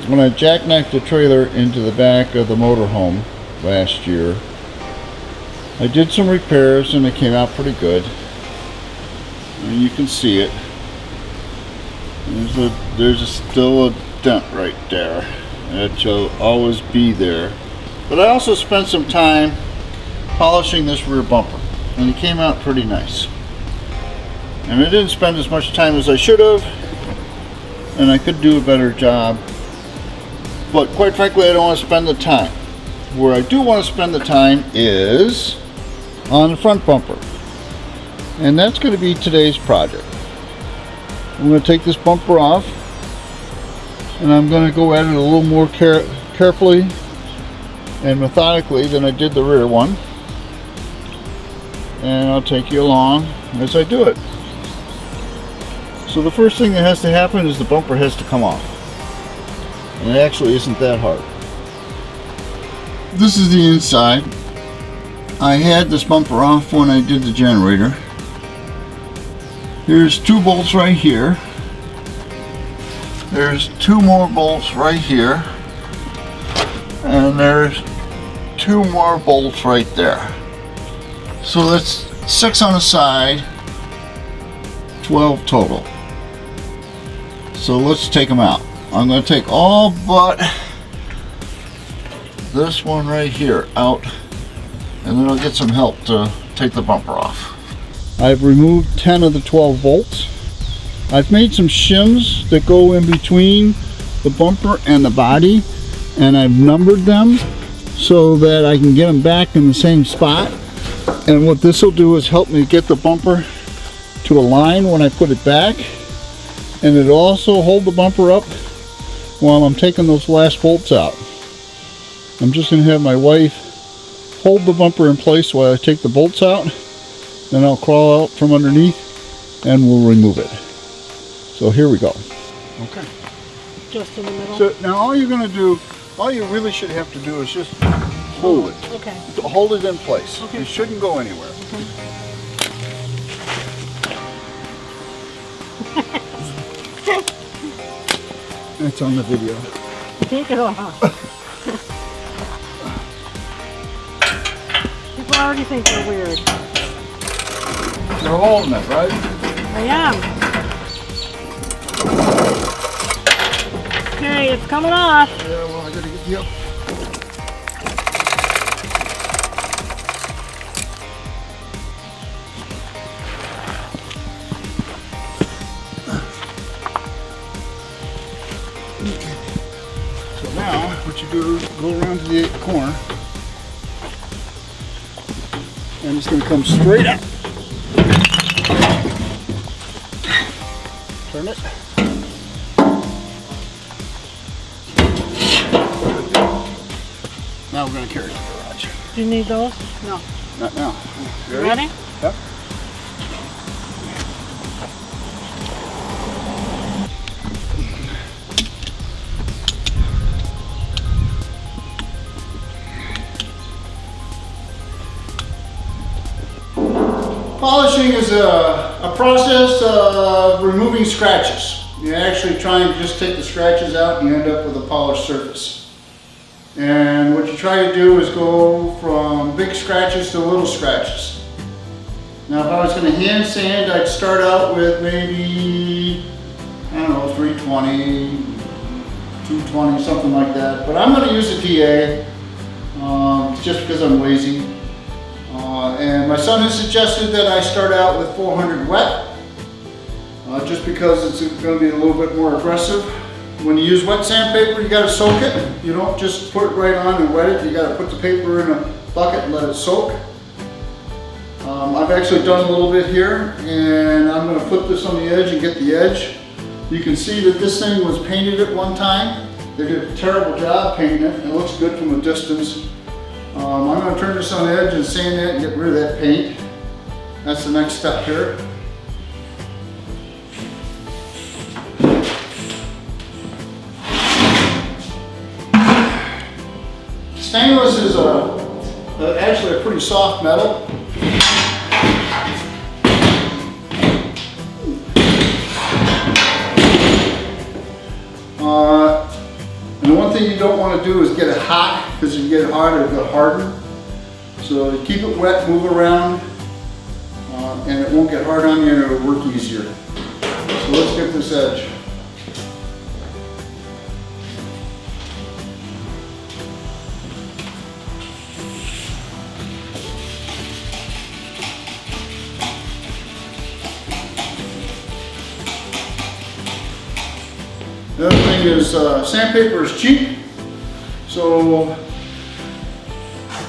when I jackknifed the trailer into the back of the motorhome last year, I did some repairs and it came out pretty good. And you can see it. There's still a dent right there. That will always be there. But I also spent some time polishing this rear bumper, and it came out pretty nice. And I didn't spend as much time as I should have, and I could do a better job. But quite frankly, I don't want to spend the time. Where I do want to spend the time is on the front bumper. And that's going to be today's project. I'm going to take this bumper off, and I'm going to go at it a little more carefully and methodically than I did the rear one. And I'll take you along as I do it. So the first thing that has to happen is the bumper has to come off. And it actually isn't that hard. This is the inside. I had this bumper off when I did the generator. There's 2 bolts right here. There's 2 more bolts right here. And there's 2 more bolts right there. So that's 6 on the side, 12 total. So let's take them out. I'm going to take all but this one right here out, and then I'll get some help to take the bumper off. I've removed 10 of the 12 bolts. I've made some shims that go in between the bumper and the body, and I've numbered them so that I can get them back in the same spot. And what this will do is help me get the bumper to align when I put it back, and it'll also hold the bumper up while I'm taking those last bolts out. I'm just going to have my wife hold the bumper in place while I take the bolts out, then I'll crawl out from underneath and we'll remove it. So here we go. Okay. Just in the middle? So now all you're going to do, all you really should have to do is just hold it. Okay. Hold it in place. Okay. It shouldn't go anywhere. Okay. That's on the video. Take it off. People already think you're weird. You're holding it, right? I am. Okay, it's coming off. Yeah, well, I gotta get you up. So now, what you do is go around to the corner, and it's going to come straight up. Turn it. Now we're going to carry it to the garage. Do you need those? No. Not now. You ready? Yep. Polishing is a process of removing scratches. You actually try and just take the scratches out and you end up with a polished surface. And what you try to do is go from big scratches to little scratches. Now if I was going to hand sand, I'd start out with maybe, I don't know, 320, 220, something like that. But I'm going to use a TA just because I'm lazy. And my son has suggested that I start out with 400 wet, just because it's going to be a little bit more aggressive. When you use wet sandpaper, you got to soak it. You don't just put it right on and wet it. You got to put the paper in a bucket and let it soak. I've actually done a little bit here, and I'm going to put this on the edge and get the edge. You can see that this thing was painted at one time. They did a terrible job painting it. It looks good from a distance. I'm going to turn this on the edge and sand it and get rid of that paint. That's the next step here. Stainless is actually a pretty soft metal. And thing you don't want to do is get it hot, because if you get it hot, it'll get hardened. So you keep it wet, move around, and it won't get hard on you and it'll work easier. So let's get this edge. The other thing is sandpaper is cheap, so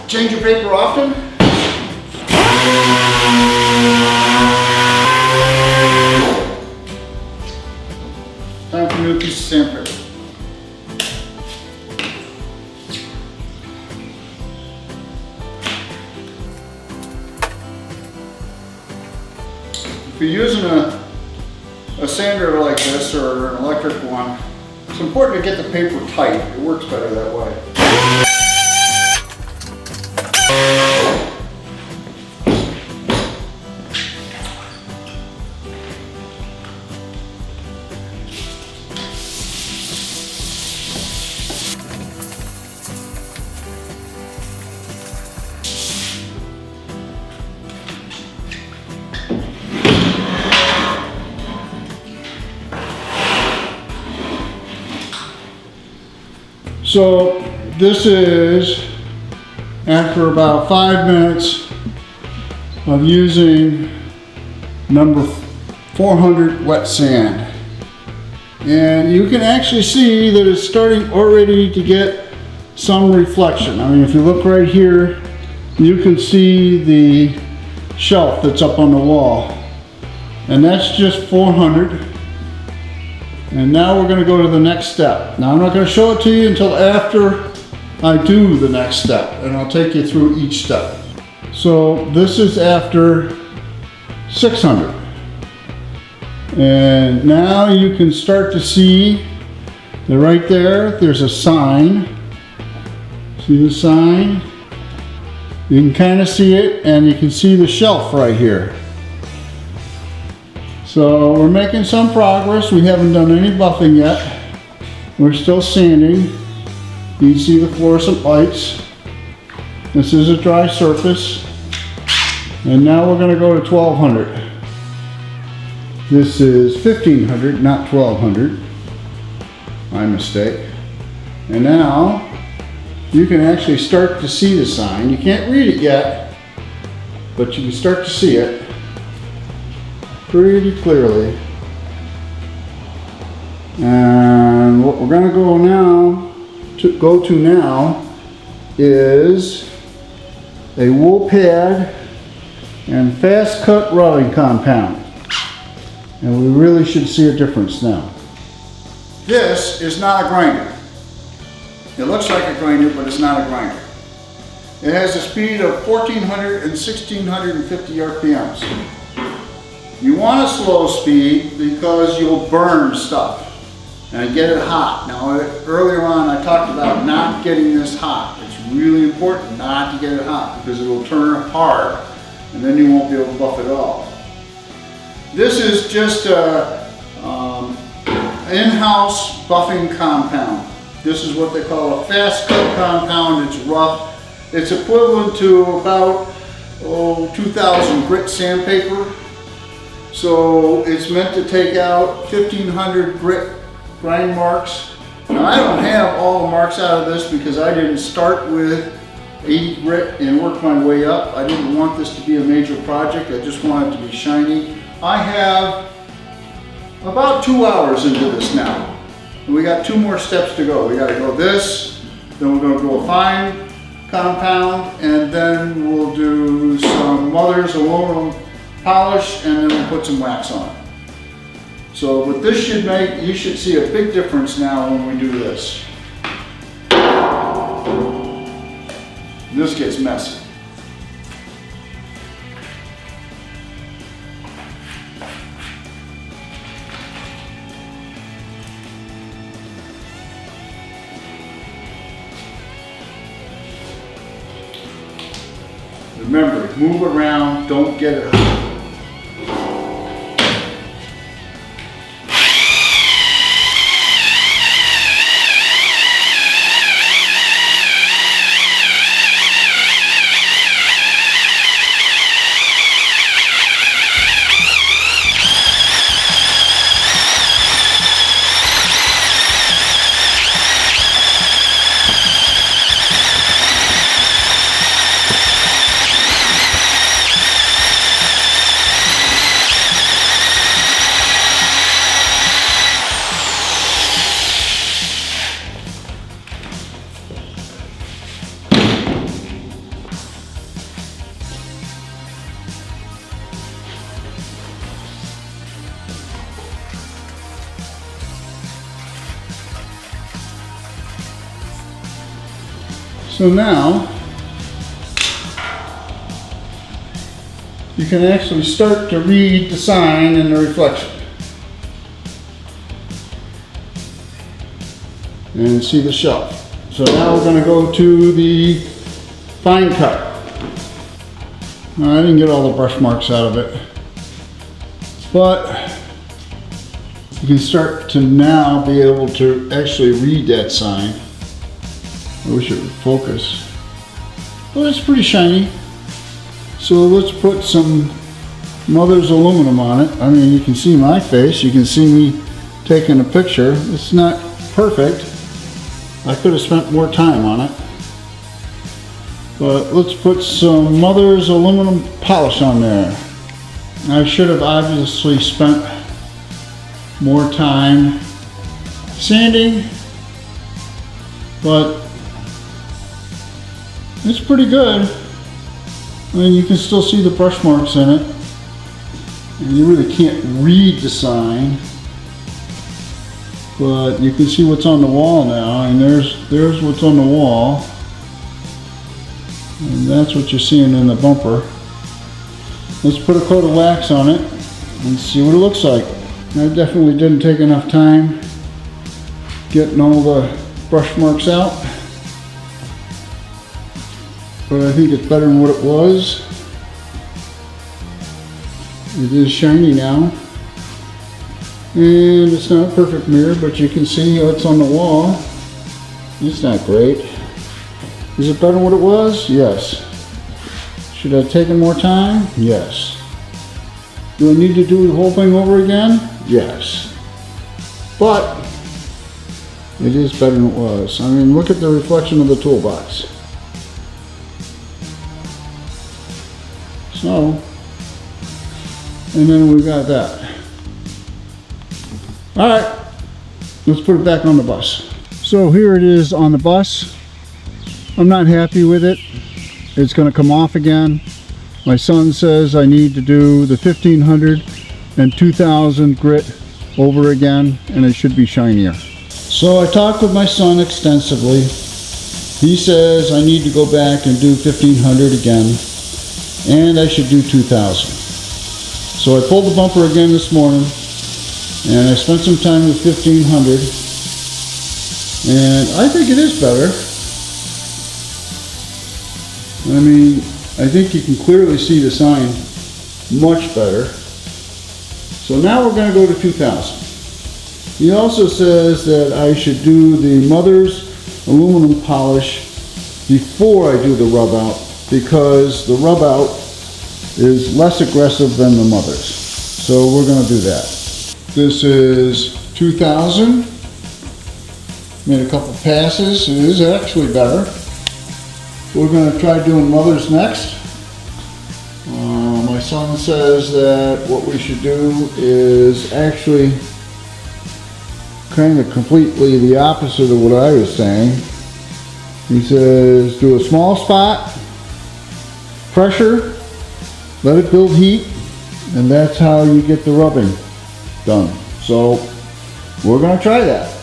change your paper often. Time for a new piece of sandpaper. If you're using a sander like this or an electric one, it's important to get the paper tight. It works better that way. So this is after about 5 minutes of using number 400 wet sand. And you can actually see that it's starting already to get some reflection. I mean, if you look right here, you can see the shelf that's up on the wall. And that's just 400. And now we're going to go to the next step. Now I'm not going to show it to you until after I do the next step, and I'll take you through each step. So this is after 600. And now you can start to see that right there's a sign. See the sign? You can kind of see it, and you can see the shelf right here. So we're making some progress. We haven't done any buffing yet. We're still sanding. You can see the fluorescent lights. This is a dry surface. And now we're going to go to 1200. This is 1500, not 1200. My mistake. And now you can actually start to see the sign. You can't read it yet, but you can start to see it pretty clearly. And what we're going to go to now is a wool pad and fast cut rubbing compound. And we really should see a difference now. This is not a grinder. It looks like a grinder, but it's not a grinder. It has a speed of 1400 and 1650 RPMs. You want a slow speed because you'll burn stuff and get it hot. Now earlier on I talked about not getting this hot. It's really important not to get it hot because it will turn hard and then you won't be able to buff it all. This is just a in-house buffing compound. This is what they call a fast cut compound. It's rough. It's equivalent to about 2,000 grit sandpaper. So it's meant to take out 1,500 grit grind marks. Now I don't have all the marks out of this because I didn't start with 80 grit and work my way up. I didn't want this to be a major project. I just want it to be shiny. I have about 2 hours into this now. And we got 2 more steps to go. We got to go this, then we're going to go a fine compound, and then we'll do some Mother's aluminum polish, and then we'll put some wax on it. So what this should make, you should see a big difference now when we do this. This gets messy. Remember, move around, don't get it hot. So now you can actually start to read the sign and the reflection and see the shelf. So now we're going to go to the fine cut. Now, I didn't get all the brush marks out of it, but you can start to now be able to actually read that sign. I wish it would focus, but it's pretty shiny. So let's put some Mother's aluminum on it. I mean, you can see my face, you can see me taking a picture. It's not perfect. I could have spent more time on it. But let's put some Mother's aluminum polish on there. I should have obviously spent more time sanding, but it's pretty good. I mean, you can still see the brush marks in it, and you really can't read the sign, but you can see what's on the wall now, and there's what's on the wall, and that's what you're seeing in the bumper. Let's put a coat of wax on it and see what it looks like. I definitely didn't take enough time getting all the brush marks out, but I think it's better than what it was. It is shiny now, and it's not a perfect mirror, but you can see what's on the wall. It's not great. Is it better than what it was? Yes. Should I have taken more time? Yes. Do I need to do the whole thing over again? Yes. But it is better than it was. I mean, look at the reflection of the toolbox. So, and then we've got that. All right, let's put it back on the bus. So here it is on the bus. I'm not happy with it. It's going to come off again. My son says I need to do the 1500 and 2000 grit over again, and it should be shinier. So I talked with my son extensively. He says I need to go back and do 1500 again, and I should do 2000. So I pulled the bumper again this morning, and I spent some time with 1500, and I think it is better. I mean, I think you can clearly see the sign much better. So now we're going to go to 2000. He also says that I should do the Mother's aluminum polish before I do the rub out, because the rub out is less aggressive than the Mother's. So we're going to do that. This is 2000. Made a couple passes. It is actually better. We're going to try doing Mother's next. My son says that what we should do is actually kind of completely the opposite of what I was saying. He says do a small spot, pressure, let it build heat, and that's how you get the rubbing done. So we're going to try that.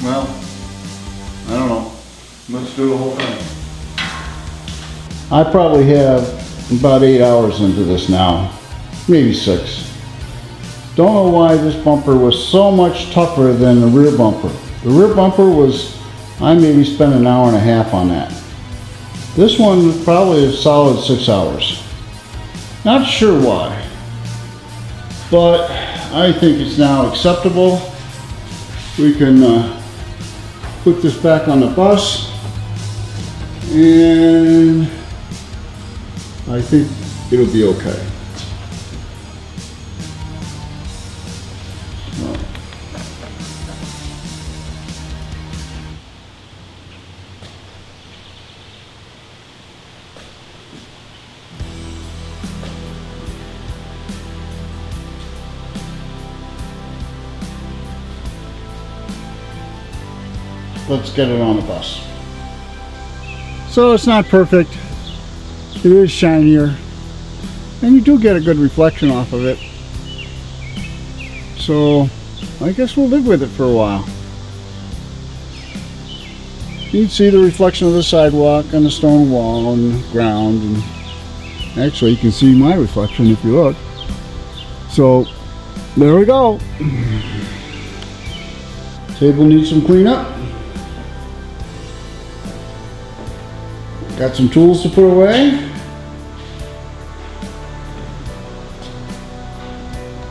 Well, I don't know. Let's do the whole thing. I probably have about 8 hours into this now, maybe 6. Don't know why this bumper was so much tougher than the rear bumper. The rear bumper was, I maybe spent an hour and a half on that. This one was probably a solid 6 hours. Not sure why, but I think it's now acceptable. We can put this back on the bus, and I think it'll be okay. let's get it on the bus. So it's not perfect. It is shinier. And you do get a good reflection off of it. So I guess we'll live with it for a while. You can see the reflection of the sidewalk on the stone wall and the ground. And actually you can see my reflection if you look. So there we go. Table needs some cleanup. Got some tools to put away.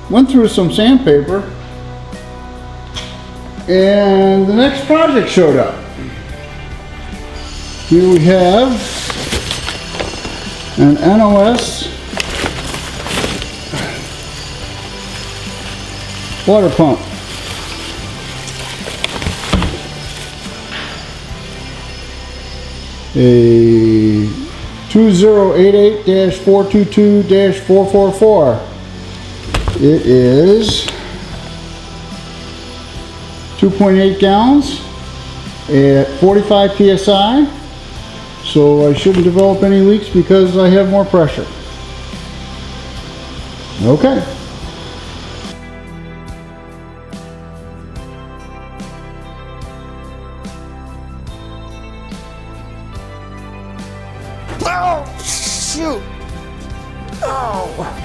Went through some sandpaper. And the next project showed up. Here we have an NOS water pump. A 2088-422-444. It is 2.8 gallons at 45 psi. So I shouldn't develop any leaks because I have more pressure. Okay. Oh, shoot! Oh!